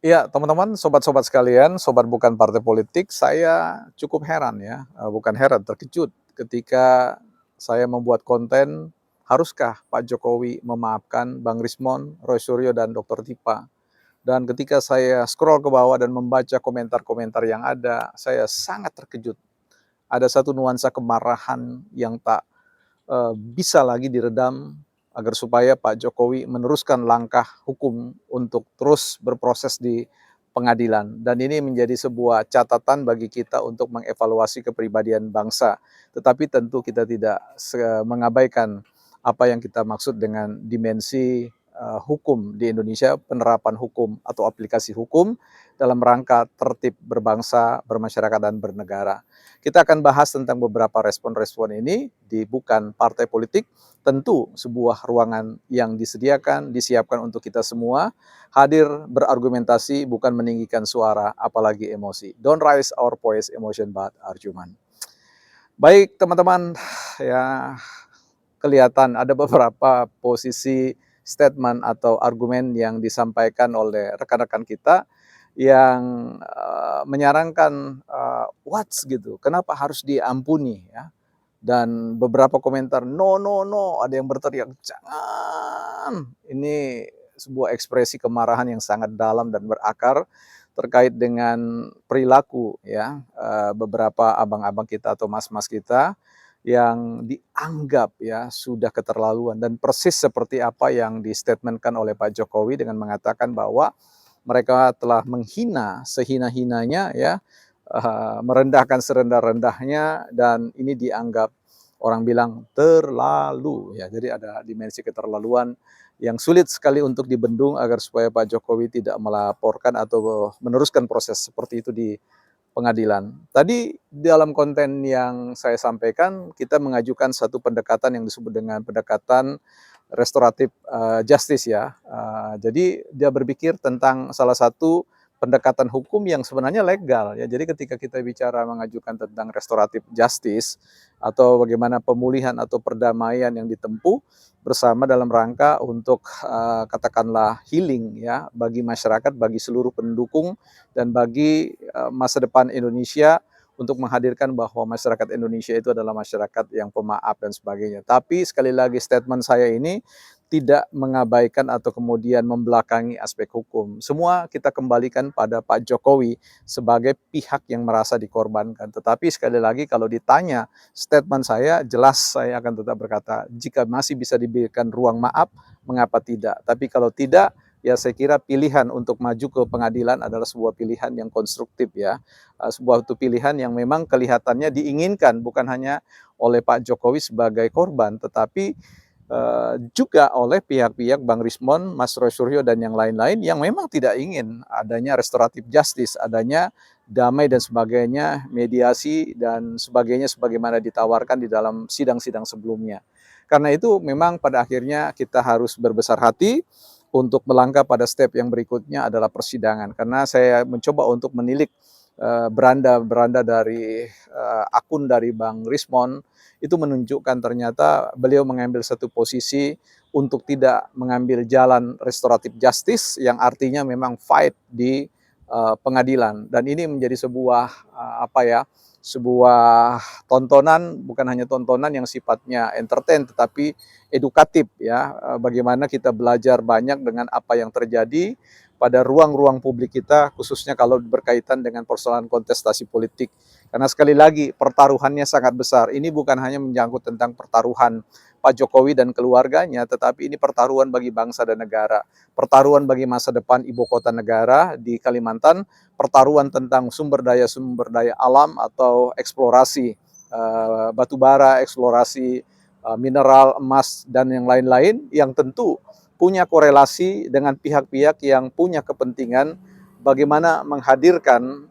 Iya, teman-teman, sobat-sobat sekalian, sobat bukan partai politik, saya cukup heran ya, bukan heran, terkejut ketika saya membuat konten, haruskah Pak Jokowi memaafkan Bang Rismon, Roy Suryo, dan Dokter Tipa? Dan ketika saya scroll ke bawah dan membaca komentar-komentar yang ada, saya sangat terkejut. Ada satu nuansa kemarahan yang tak bisa lagi diredam agar supaya Pak Jokowi meneruskan langkah hukum untuk terus berproses di pengadilan. Dan ini menjadi sebuah catatan bagi kita untuk mengevaluasi kepribadian bangsa. Tetapi tentu kita tidak mengabaikan apa yang kita maksud dengan dimensi hukum di Indonesia, penerapan hukum atau aplikasi hukum dalam rangka tertib berbangsa, bermasyarakat, dan bernegara. Kita akan bahas tentang beberapa respon-respon ini di Bukan Partai Politik. Tentu sebuah ruangan yang disediakan, disiapkan untuk kita semua, hadir berargumentasi, bukan meninggikan suara, apalagi emosi. Don't raise our voice, emotion, but argument. Baik teman-teman, ya kelihatan ada beberapa posisi statement atau argumen yang disampaikan oleh rekan-rekan kita yang menyarankan what's gitu, kenapa harus diampuni ya? Dan beberapa komentar, no, no, no, ada yang berteriak, jangan. Ini sebuah ekspresi kemarahan yang sangat dalam dan berakar terkait dengan perilaku ya beberapa abang-abang kita atau mas-mas kita yang dianggap ya sudah keterlaluan dan persis seperti apa yang di-statement-kan oleh Pak Jokowi dengan mengatakan bahwa mereka telah menghina sehina-hinanya ya, merendahkan serendah-rendahnya dan ini dianggap orang bilang terlalu ya. Jadi ada dimensi keterlaluan yang sulit sekali untuk dibendung agar supaya Pak Jokowi tidak melaporkan atau meneruskan proses seperti itu di pengadilan. Tadi dalam konten yang saya sampaikan, kita mengajukan satu pendekatan yang disebut dengan pendekatan restoratif justice ya. Jadi dia berpikir tentang salah satu pendekatan hukum yang sebenarnya legal ya. Jadi ketika kita bicara mengajukan tentang restoratif justice atau bagaimana pemulihan atau perdamaian yang ditempuh bersama dalam rangka untuk katakanlah healing ya bagi masyarakat, bagi seluruh pendukung dan bagi masa depan Indonesia untuk menghadirkan bahwa masyarakat Indonesia itu adalah masyarakat yang pemaaf dan sebagainya. Tapi sekali lagi statement saya ini tidak mengabaikan atau kemudian membelakangi aspek hukum. Semua kita kembalikan pada Pak Jokowi sebagai pihak yang merasa dikorbankan. Tetapi sekali lagi kalau ditanya statement saya, jelas saya akan tetap berkata, jika masih bisa diberikan ruang maaf, mengapa tidak? Tapi kalau tidak, ya saya kira pilihan untuk maju ke pengadilan adalah sebuah pilihan yang konstruktif ya. Sebuah pilihan yang memang kelihatannya diinginkan bukan hanya oleh Pak Jokowi sebagai korban, tetapi juga oleh pihak-pihak Bang Rismon, Mas Roy Suryo, dan yang lain-lain yang memang tidak ingin adanya restoratif justice, adanya damai dan sebagainya, mediasi dan sebagainya sebagaimana ditawarkan di dalam sidang-sidang sebelumnya. Karena itu memang pada akhirnya kita harus berbesar hati untuk melangkah pada step yang berikutnya adalah persidangan. Karena saya mencoba untuk menilik beranda-beranda dari akun dari Bang Rismon itu menunjukkan ternyata beliau mengambil satu posisi untuk tidak mengambil jalan restoratif justice yang artinya memang fight di pengadilan dan ini menjadi sebuah apa ya sebuah tontonan bukan hanya tontonan yang sifatnya entertain tetapi edukatif ya bagaimana kita belajar banyak dengan apa yang terjadi pada ruang-ruang publik kita, khususnya kalau berkaitan dengan persoalan kontestasi politik. Karena sekali lagi, pertaruhannya sangat besar. Ini bukan hanya menyangkut tentang pertaruhan Pak Jokowi dan keluarganya, tetapi ini pertaruhan bagi bangsa dan negara. Pertaruhan bagi masa depan ibu kota negara di Kalimantan, pertaruhan tentang sumber daya alam atau eksplorasi batu bara, eksplorasi mineral, emas, dan yang lain-lain yang tentu punya korelasi dengan pihak-pihak yang punya kepentingan bagaimana menghadirkan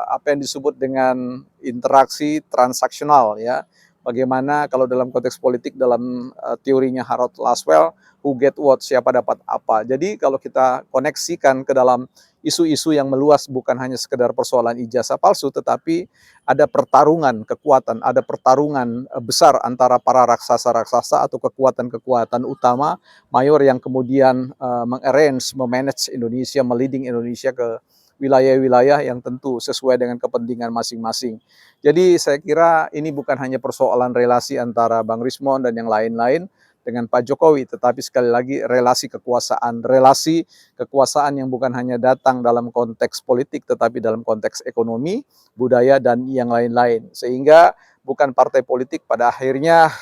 apa yang disebut dengan interaksi transaksional ya bagaimana kalau dalam konteks politik dalam teorinya Harold Laswell, who get what, siapa dapat apa. Jadi kalau kita koneksikan ke dalam isu-isu yang meluas bukan hanya sekedar persoalan ijazah palsu, tetapi ada pertarungan kekuatan, ada pertarungan besar antara para raksasa-raksasa atau kekuatan-kekuatan utama mayor yang kemudian mengarrange, memanage Indonesia, meliding Indonesia ke wilayah-wilayah yang tentu sesuai dengan kepentingan masing-masing. Jadi saya kira ini bukan hanya persoalan relasi antara Bang Rismon dan yang lain-lain dengan Pak Jokowi, tetapi sekali lagi relasi kekuasaan yang bukan hanya datang dalam konteks politik, tetapi dalam konteks ekonomi, budaya, dan yang lain-lain. Sehingga bukan partai politik pada akhirnya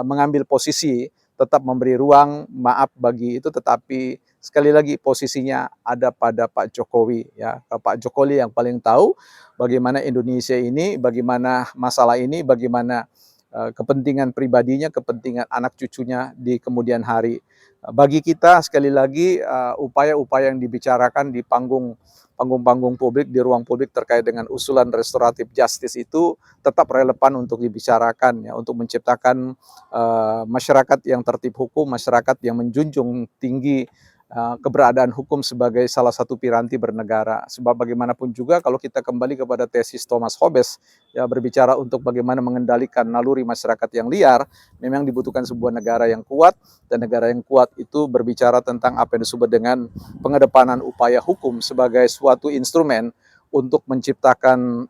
mengambil posisi, tetap memberi ruang maaf bagi itu, tetapi sekali lagi posisinya ada pada Pak Jokowi ya. Pak Jokowi yang paling tahu bagaimana Indonesia ini, bagaimana masalah ini, bagaimana kepentingan pribadinya, kepentingan anak cucunya di kemudian hari. Bagi kita sekali lagi upaya-upaya yang dibicarakan di panggung publik, di ruang publik terkait dengan usulan restoratif justice itu tetap relevan untuk dibicarakan ya, untuk menciptakan masyarakat yang tertib hukum, masyarakat yang menjunjung tinggi keberadaan hukum sebagai salah satu piranti bernegara. Sebab bagaimanapun juga kalau kita kembali kepada tesis Thomas Hobbes ya, berbicara untuk bagaimana mengendalikan naluri masyarakat yang liar, memang dibutuhkan sebuah negara yang kuat, dan negara yang kuat itu berbicara tentang apa yang disebut dengan pengedepanan upaya hukum sebagai suatu instrumen untuk menciptakan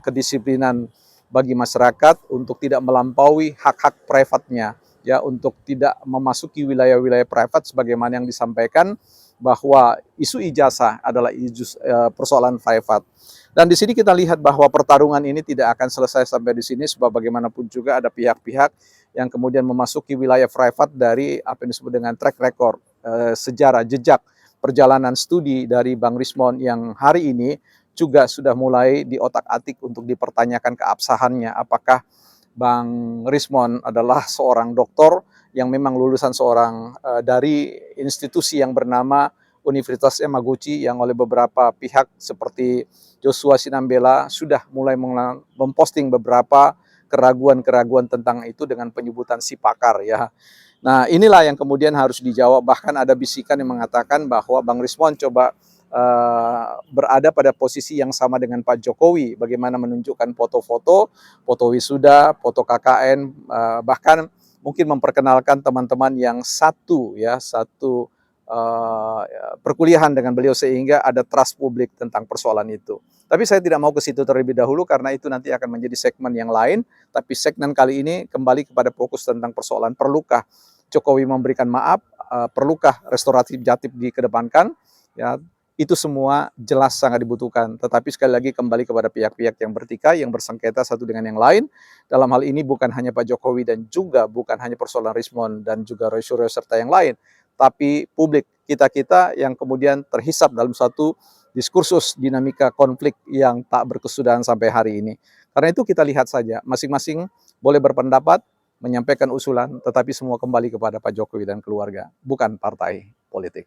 kedisiplinan bagi masyarakat untuk tidak melampaui hak-hak privatnya ya, untuk tidak memasuki wilayah-wilayah privat sebagaimana yang disampaikan bahwa isu ijazah adalah persoalan privat. Dan di sini kita lihat bahwa pertarungan ini tidak akan selesai sampai di sini, sebab bagaimanapun juga ada pihak-pihak yang kemudian memasuki wilayah privat dari apa yang disebut dengan track record, sejarah, jejak perjalanan studi dari Bang Rismon yang hari ini juga sudah mulai diotak-atik untuk dipertanyakan keabsahannya. Apakah Bang Rismon adalah seorang doktor yang memang lulusan dari institusi yang bernama Universitas Yamaguchi, yang oleh beberapa pihak seperti Joshua Sinambela sudah mulai memposting beberapa keraguan-keraguan tentang itu dengan penyebutan si pakar ya. Nah, inilah yang kemudian harus dijawab. Bahkan ada bisikan yang mengatakan bahwa Bang Rismon coba berada pada posisi yang sama dengan Pak Jokowi, bagaimana menunjukkan foto-foto, foto wisuda, foto KKN, bahkan mungkin memperkenalkan teman-teman yang satu perkuliahan dengan beliau, sehingga ada trust publik tentang persoalan itu. Tapi saya tidak mau ke situ terlebih dahulu karena itu nanti akan menjadi segmen yang lain. Tapi segmen kali ini kembali kepada fokus tentang persoalan, perlukah Jokowi memberikan maaf, perlukah restoratif justice dikedepankan, ya. Itu semua jelas sangat dibutuhkan. Tetapi sekali lagi kembali kepada pihak-pihak yang bertikai, yang bersengketa satu dengan yang lain. Dalam hal ini bukan hanya Pak Jokowi dan juga bukan hanya persoalan Rismon dan juga Roy Suryo serta yang lain, tapi publik, kita-kita yang kemudian terhisap dalam satu diskursus dinamika konflik yang tak berkesudahan sampai hari ini. Karena itu kita lihat saja, masing-masing boleh berpendapat, menyampaikan usulan, tetapi semua kembali kepada Pak Jokowi dan keluarga, bukan partai politik.